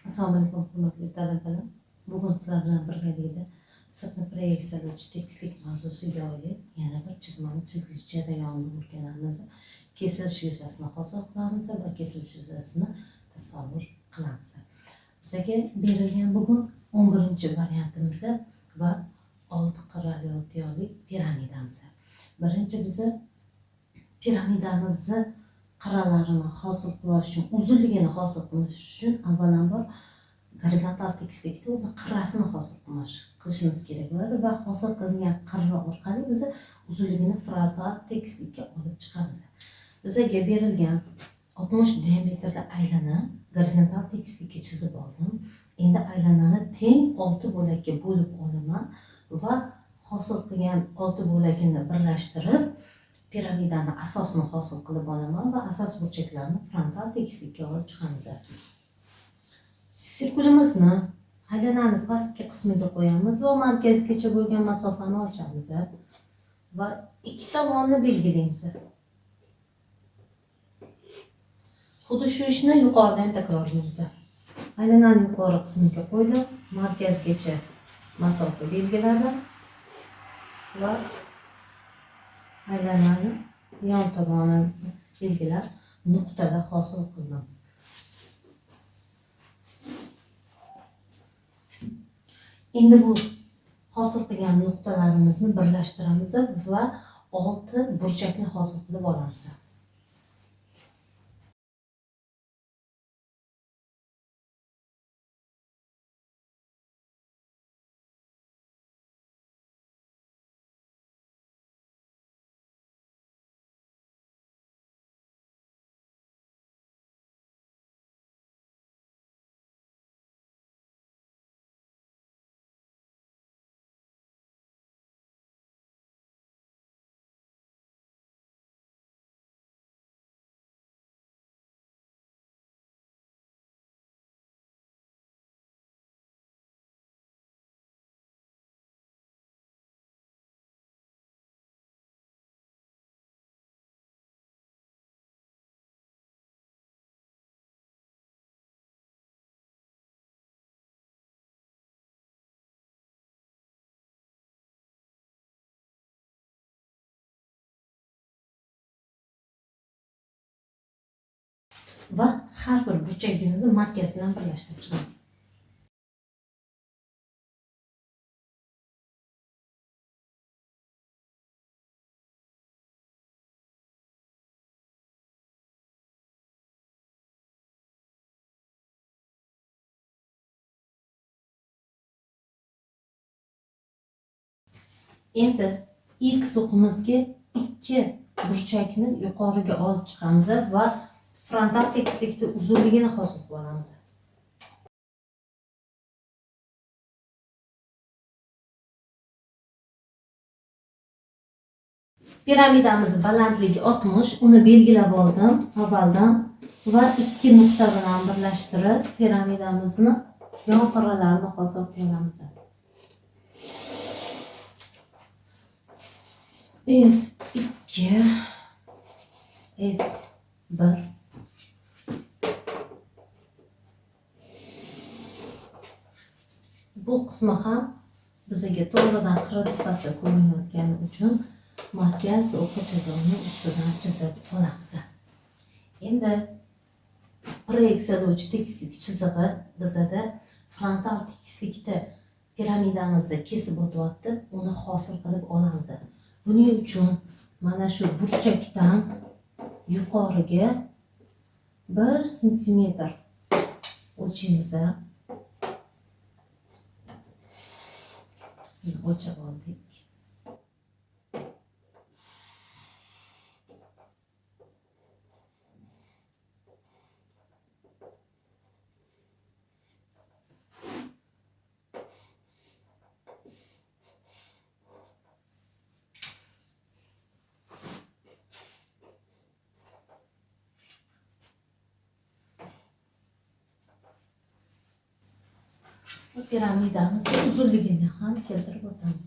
Assalomu alaykum hurmatli talabalar. Bugun sizlar bilan birgalikda sirtni proyeksiyalovchi tekislik mavzusiga oid yana bir chizmani chizilish jarayonini o'rganamiz. Kesilish yuzasini hosil qilamiz va kesilish yuzasini tasavvur qilamiz. Bizga berilgan bugun 11-variantimiz va 6 qirrali 6 yo'lli piramidamiz. Birinchi bizni piramidamizni qirralarini hosil qilish uchun, uzunligini hosil qilish uchun avvalambor gorizontal tekislikda uni qirrasini hosil qilishimiz kerak bo'ladi va hosil qilingan qirra orqali biz uzunligini frontal tekislikka olib chiqamiz. Bizga berilgan 60 diametrli aylana gorizontal tekislikka chizib oldim. Endi aylanani teng 6 bo'lakka bo'lib olaman va hosil qilgan 6 bo'lagini birlashtirib piramidani asosini hosil qilib olaman va asos burchaklarni frontal tekislikka olib chiqamiz. Sirkulimizni aylanani pastki qismiga qo'yamiz va markazgacha bo'lgan masofani ochamiz va ikki tomonni belgilaymiz. Xuddi shu ishni yuqorida ham takrorlaymiz. Aylanani yuqori qismiga qo'ydim, markazgacha masofa belgiladim va aylanani yon tomonini belgilab nuqtalar hosil qildim. Endi bu hosil qilgan nuqtalarimizni birlashtiramiz va 6 burchakni hosil qilib olamiz. Va har bir burchagimizni markaz bilan birlashtirib chiqamiz. Endi x o'qimizga 2 burchakni yuqoriga olib chiqamiz va frontal tekislikda uzunligini hosil qilib olamiz. Piramidamiz balandligi 60, uni belgilab oldim avvaldan va 2 nuqta bilan birlashtirib piramidamizni yon qirralarini hosil qilamiz. S2, S1. Bu qismi ham bizga to'g'ridan qirra sifatida ko'rinayotgani uchun markaz o'qi chizig'ini ustidan chizib olamiz. Endi proyeksiyalovchi tekislik chizig'i bizda frontal tekislikda piramidamizni kesib o'tyapti, uni hosil qilib olamiz. Buning uchun mana shu burchakdan yuqoriga 1 sm o'lchaymiz. O'lchab oldik. Piramidamizni uzunligini ham keltirib o'tamiz.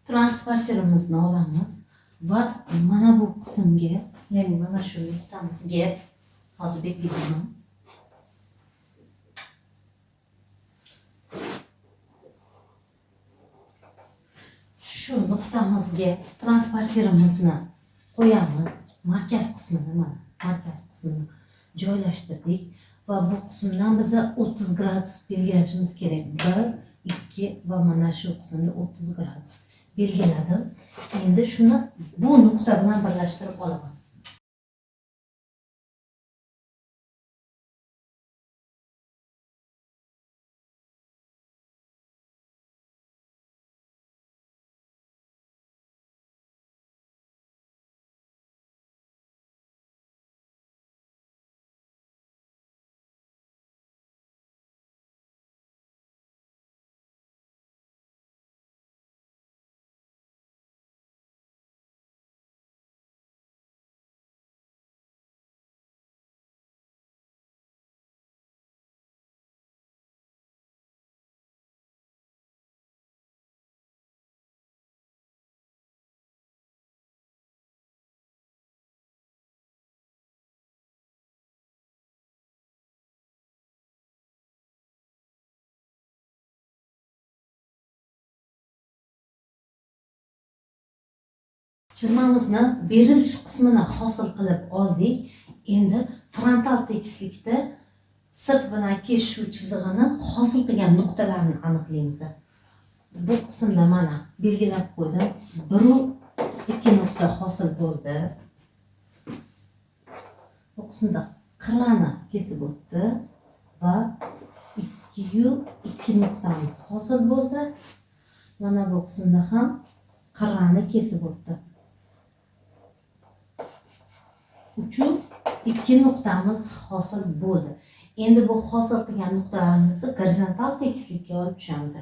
transporterimizni olamiz va mana bu qismga, ya'ni mana shu nuqtamizga hozir belgilayman. Shu nuqtamizga transporterimizni qo'yamiz. Markaz qismini, mana markaz qismini joylashtirdik va bu qismdan biza 30 gradus belgilashimiz kerak. 1, 2 va mana shu qismda 30 gradus belgiladim. Endi shuni bu nuqta bilan birlashtirib olaman. Chizmamizni berilish qismini hosil qilib oldik. Endi frontal tekislikda sirt bilan kesishuv chizig'ini hosil qilgan nuqtalarni aniqlaymiz. Bu qismda mana belgilab qo'ydim. 1-2 nuqta hosil bo'ldi. Bu qismda qirrani kesib o'tdi va 2 nuqtamiz hosil bo'ldi. Mana bu qismda ham qirrani kesib o'tdi. 2 nuqtamiz hosil bo'ldi. Endi bu hosil qilgan nuqtalarimizni gorizontal tekislikka olib tushamiz.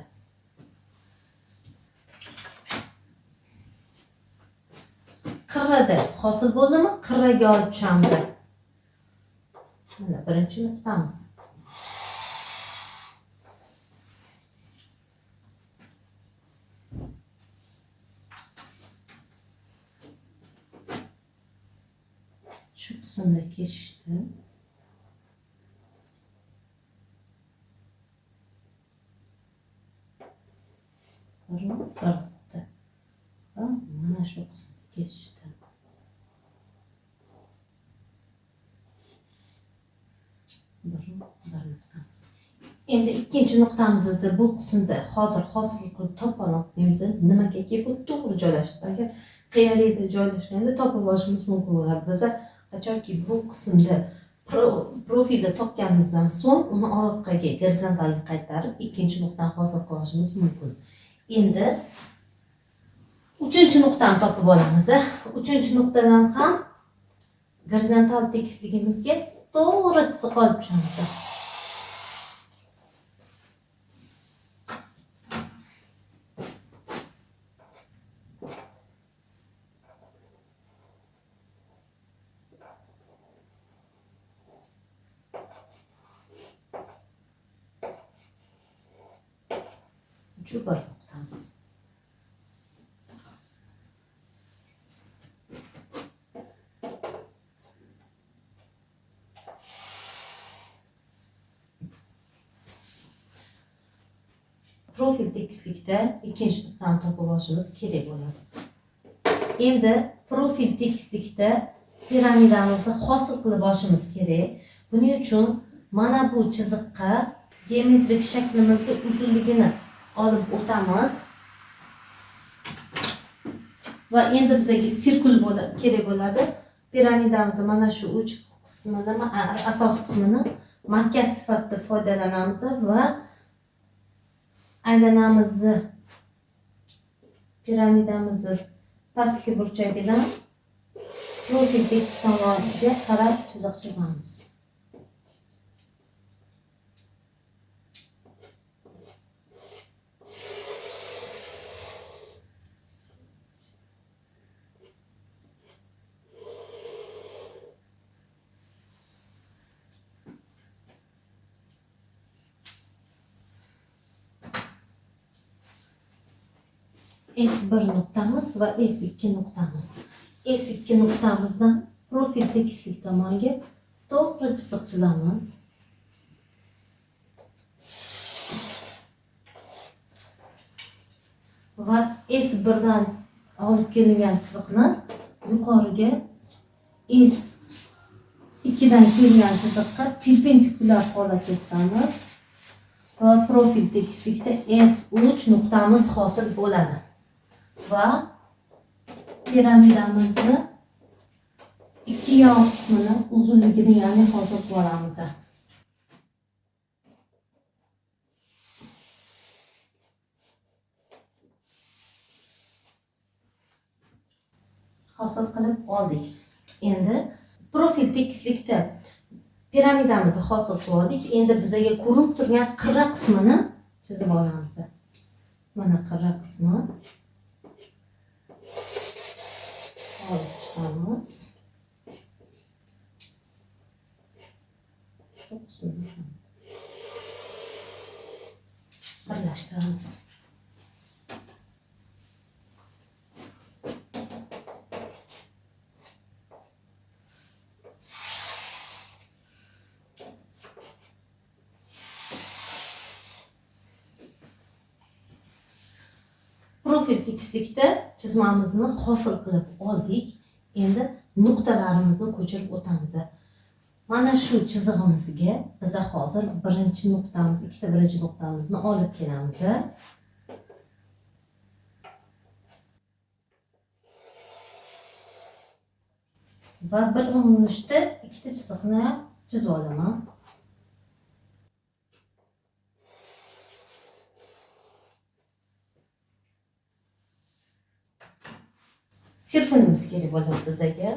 Qirrada hosil bo'ldimi? Qirraga olib tushamiz. Mana birinchi nuqtamiz. Shu qismda kesishdi. Bir nuqta va mana shu qismda kesishdi. Bir nuqtamiz. Endi ikkinchi nuqtamizni bu qismda hozir hosil qilib topa olamiz. Nimaga kelib to'g'ri joylashib, agar qiyalikda joylashganda topib olishimiz mumkin bo'ladi. Biza qachonki bu qismda profilda topganimizdan so'ng uni orqaga gorizontalga qaytarib ikkinchi nuqtani hosil qilishimiz mumkin. Endi uchinchi nuqtani topib olamiz. Uchinchi nuqtadan ham gorizontal tekisligimizga to'g'ri chiziq olib tushamiz. Shu bir nuqtamiz. Profil tekislikda ikkinchi nuqtani topib olishimiz kerak bo'ladi. Endi profil tekislikda piramidamizni hosil qilib olishimiz kerak. Buning uchun mana bu chiziqqa geometrik shaklimizni uzunligini olib o'tamiz. Va endi bizga sirkul kerak bo'ladi. Piramidamiz mana shu uch qismini, asos qismini markaz sifatida foydalanamiz va aylanamizni piramidamizni pastki burchagidan profil tekis tomoniga qarab chiziq chizamiz. S1 nuqtamiz va S2 nuqtamiz. S2 nuqtamizdan profil tekislik tomoniga to'g'ri chiziq chizamiz. Va S1 dan olib kelingan chiziqni yuqoriga S2 dan kelgan chiziqqa perpendikulyar holatga chizamiz. Va profil tekislikda S3 nuqtamiz hosil bo'ladi. Va piramidamizni ikki yon qismini uzunligini ya'ni hosil qilib olamiz. Hosil qilib oldik. Endi profil tekislikda piramidamizni hosil qilib oldik. Endi bizga ko'rinib turgan qirra qismini chizib olamiz. Mana qirra qismi. Olib chiqamiz. Birlashtiramiz. Profil tekislikda chizmamizni hosil qilib oldik. Endi nuqtalarimizni ko'chirib o'tamiz. Mana shu chizig'imizga biz hozir birinchi nuqtamiz, ikkita birinchi nuqtamizni olib kelamiz. Va bir urinishda ikkita chiziqni chizib olaman. Sirpinimiz kerak bo'ladi bizga.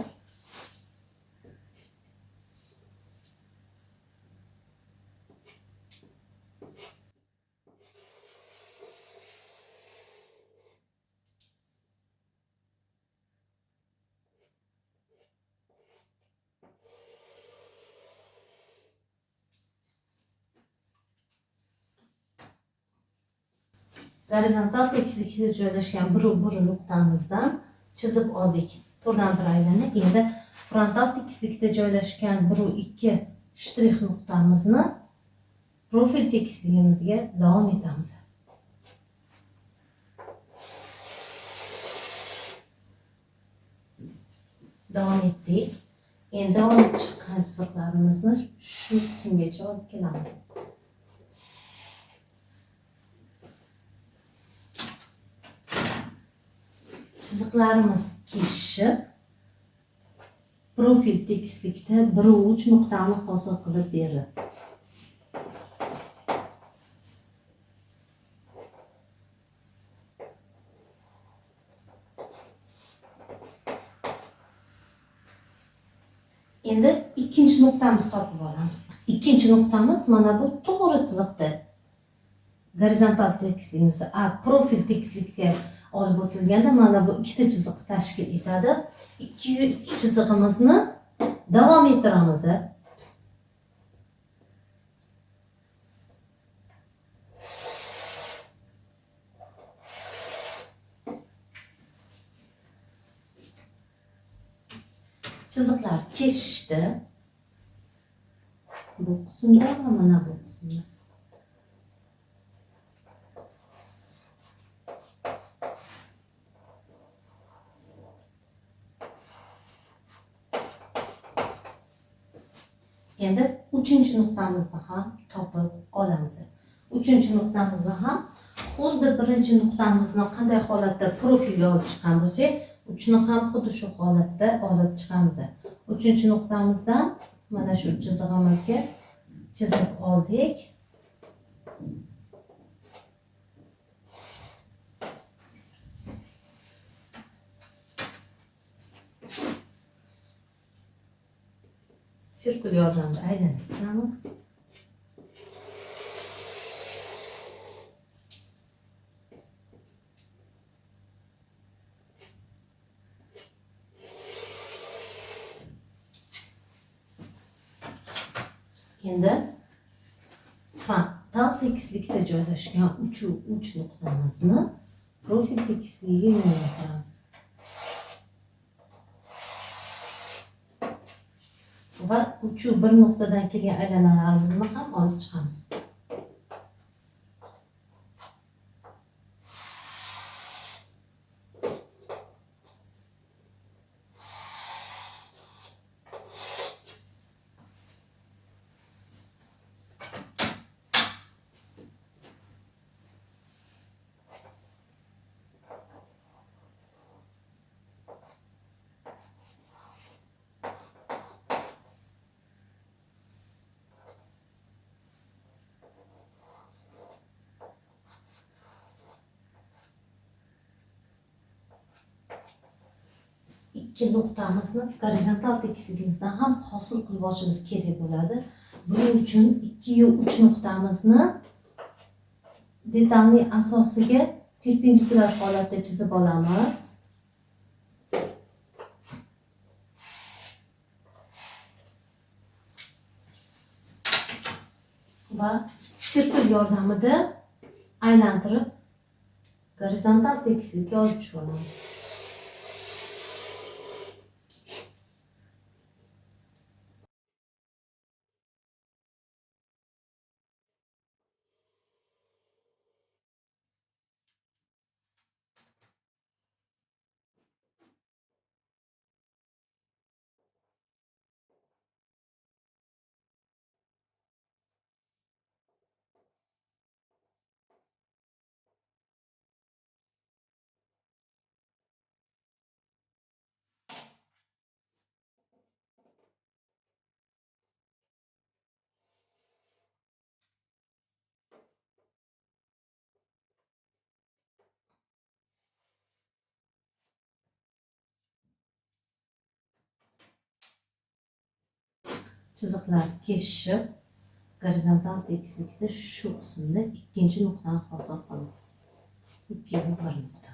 Gorizontal tekislikda joylashgan bir nuqtamizdan chizib oldik. To'rdan bir aylana. Endi frontal tekislikda joylashgan 1-2 shtrix nuqtamizni profil tekisligimizga davom etamiz. Davom etdik. Endi olib chiqqan chiziqlarimizni shu qismgacha olib kelamiz. Chiziqlarimiz kesishib, profil tekislikda 1-3 nuqtani hosil qilib berdi. Endi ikkinchi nuqtamizni topib olamiz. Ikkinchi nuqtamiz mana bu to'g'ri chiziqda. Gorizontal tekisligimiz profil tekislikka olib o'tilganda mana bu ikkita chiziq tashkil etadi. Ikki chizig'imizni davom ettiramiz. Chiziqlar kesishdi. Bu qismda va mana bu qismda. Endi 3-chi nuqtamizni ham topib olamiz. 3-chi nuqtamizni ham xuddi birinchi nuqtamizni qanday holatda profilga olib chiqqan bo'lsak, 3ni ham xuddi shu holatda olib chiqamiz. 3-chi nuqtamizdan mana shu chizig'imizga chizib oldik. Sirkul yordamida aylanib chizamiz. Endi frontal tekislikda joylashgan 3 nuqtamizni profil tekisligiga yo'naltiramiz. Va uchu bir nuqtadan kelgan aylanalarimizni ham olib chiqamiz. Ikki nuqtamizni gorizontal tekisligimizdan ham hosil qilib olishimiz kerak bo'ladi. Buning uchun 2 va 3 nuqtamizni detalning asosiga perpendikulyar holatda chizib olamiz. Va sirkul yordamida aylantirib gorizontal tekislikka olib tushib olamiz. Chiziqlar kesishib, gorizontal tekislikda shu qismda ikkinchi nuqtani hosil qilib, 2 va 1 nuqta.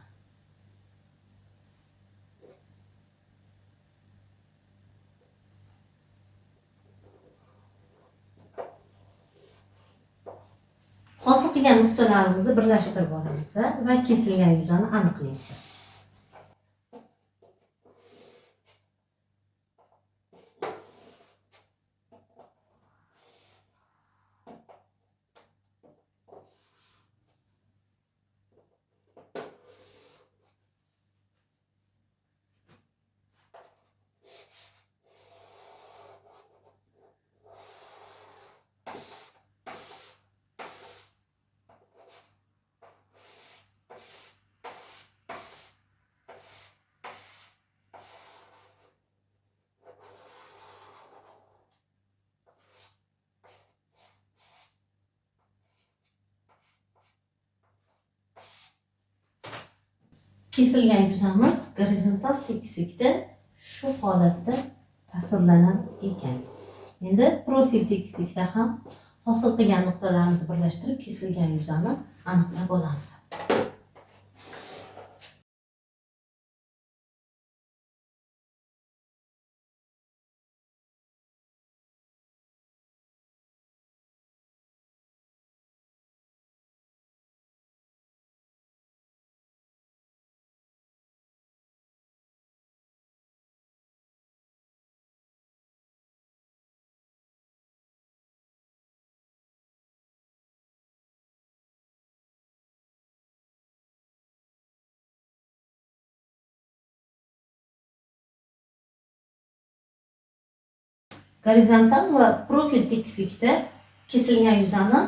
Hosil qilgan nuqtalarimizni birlashtirib olamiz va kesilgan yuzani aniqlaymiz. Kesilgan yuzamiz gorizontal tekislikda shu holatda tasvirlanar ekan. Endi profil tekislikda ham hosil qilgan nuqtalarimizni birlashtirib kesilgan yuzani aniqlab olamiz. Gorizontal va profil tekislikda kesilgan yuzani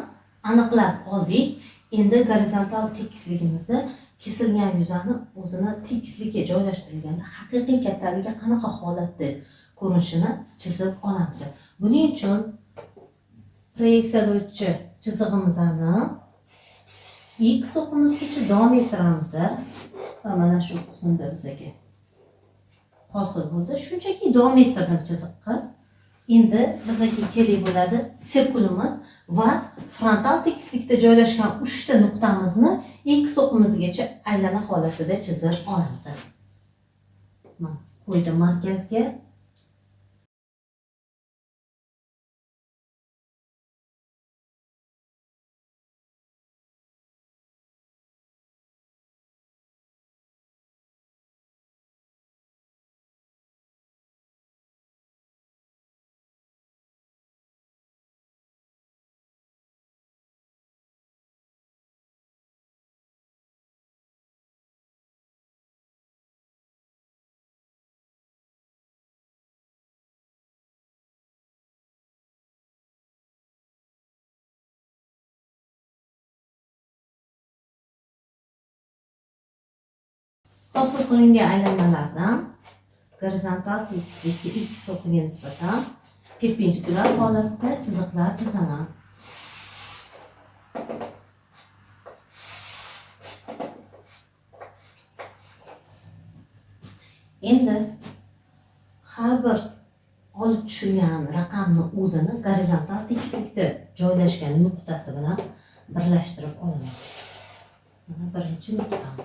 aniqlab oldik. Endi gorizontal tekisligimizda kesilgan yuzani o'zini tekislikka joylashtirilganda haqiqiy kattaligi qanaqa holatda ko'rinishini chizib olamiz. Buning uchun proyeksiyalovchi chizig'imizni x o'qimizgacha davom ettiramiz va mana shu qismda bizga hosil bo'ldi. Shunchaki davom ettirdim chiziqqa. Endi bizga kerak bo'ladi sirkulimiz va frontal tekislikda joylashgan 3 ta nuqtamizni x o'qimizgacha aylana holatida chizib olamiz. Mana qo'ydim markazga. Hosil qilingan aylanmalardan gorizontal tekislikka ikki so'qiga nisbatan perpendikulyar holatda chiziqlar chizaman. Endi har bir olib tushilgan raqamni o'zini gorizontal tekislikda joylashgan nuqtasi bilan birlashtirib olaman. Mana birinchi nuqtam.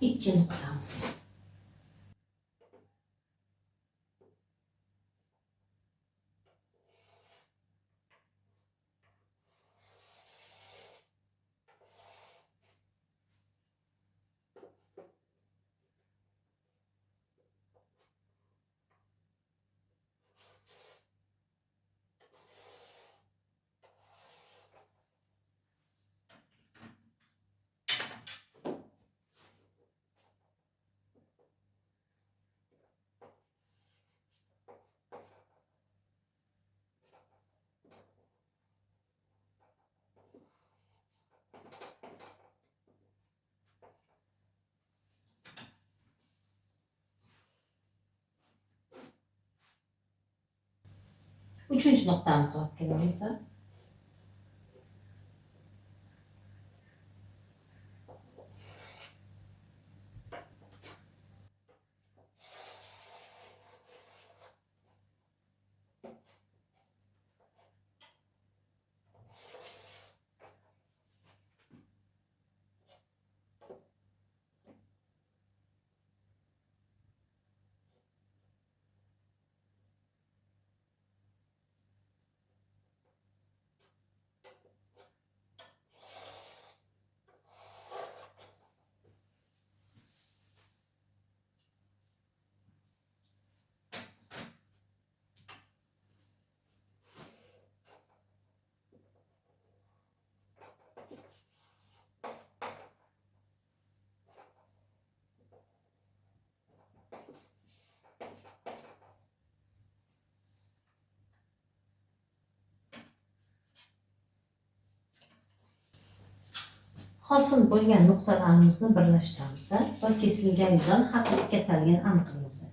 İkki nuqtamiz. Uchinchi nuqtamizni olib kelamiz. Hosil bo'lgan nuqtalarimizni birlashtiramiz va kesilgan yuzdan haqiqiy kattaligini aniqlaymiz.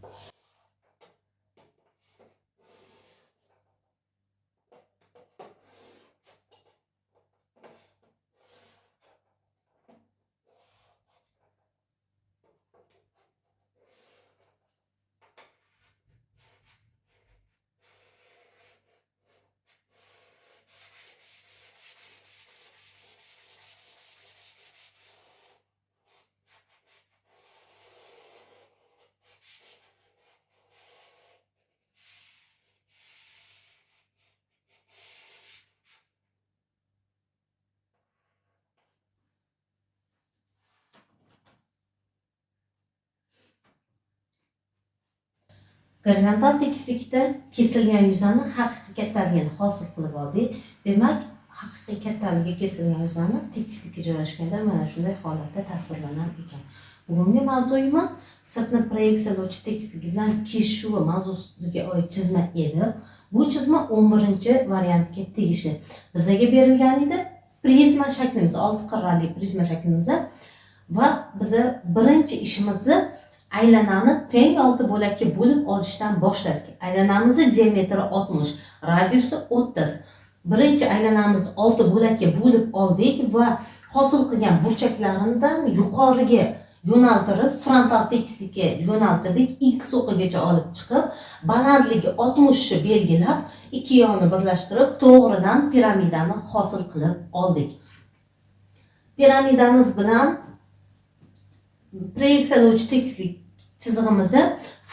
Gorizontal tekislikda kesilgan yuzani haqiqiy kattaligini hosil qilib oldik. Demak, haqiqiy kattaligi kesilgan yuzani tekislikka joylashganda mana shunday holatda tasvirlanar ekan. Bugungi mavzuyimiz sirtni proyeksiyalovchi tekisligi bilan kesishuvi mavzusiga oid chizma edi. Bu chizma 11-variantga tegishli. Bizga berilgan edi prizma shaklimiz, 6 qirrali prizma shaklimiz va biz birinchi ishimizni aylanani teng 6 bo'lakka bo'lib olishdan boshladik. Aylanamizni diametri 60, radiusi 30. Birinchi aylanamizni 6 bo'lakka bo'lib oldik va hosil qilgan burchaklaridan yuqoriga yo'naltirib, frontal tekislikka yo'naltirdik. X o'qigacha olib chiqib, balandligi 60 ni belgilab, ikki yonni birlashtirib, to'g'ridan piramidani hosil qilib oldik. Piramidamiz bilan proyeksiyalovchi tekislik chizig'imizni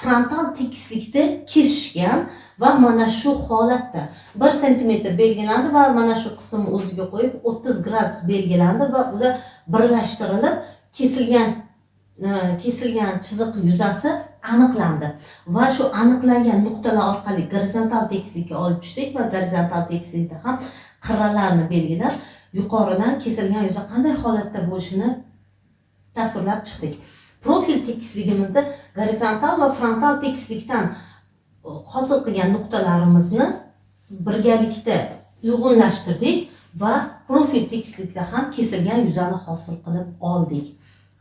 frontal tekislikda kesishgan va mana shu holatda 1 cm belgilandi va mana shu qismni o'ziga qo'yib 30 gradus belgilandi va ular birlashtirilib kesilgan kesilgan chiziq yuzasi aniqlandi va shu aniqlangan nuqtalar orqali gorizontal tekislikka olib tushdik va gorizontal tekislikda ham qirralarni belgilab yuqoridan kesilgan yuza qanday holatda bo'lishini tasvirlab chiqdik. Profil tekisligimizda gorizontal va frontal tekislikdan hosil qilgan nuqtalarimizni birgalikda uyg'unlashtirdik va profil tekislikda ham kesilgan yuzani hosil qilib oldik.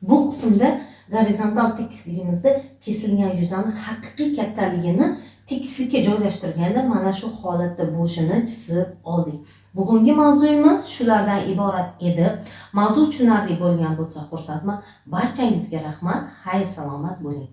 Bu qismda gorizontal tekisligimizda kesilgan yuzani haqiqiy kattaligini tekislikka joylashtirganda mana shu holatda bo'lishini chizib oldik. Bugungi mavzuyimiz shulardan iborat edi. Mavzu tushunarli bo'lgan bo'lsa xursandman. Barchangizga rahmat. Xayr salomat bo'ling.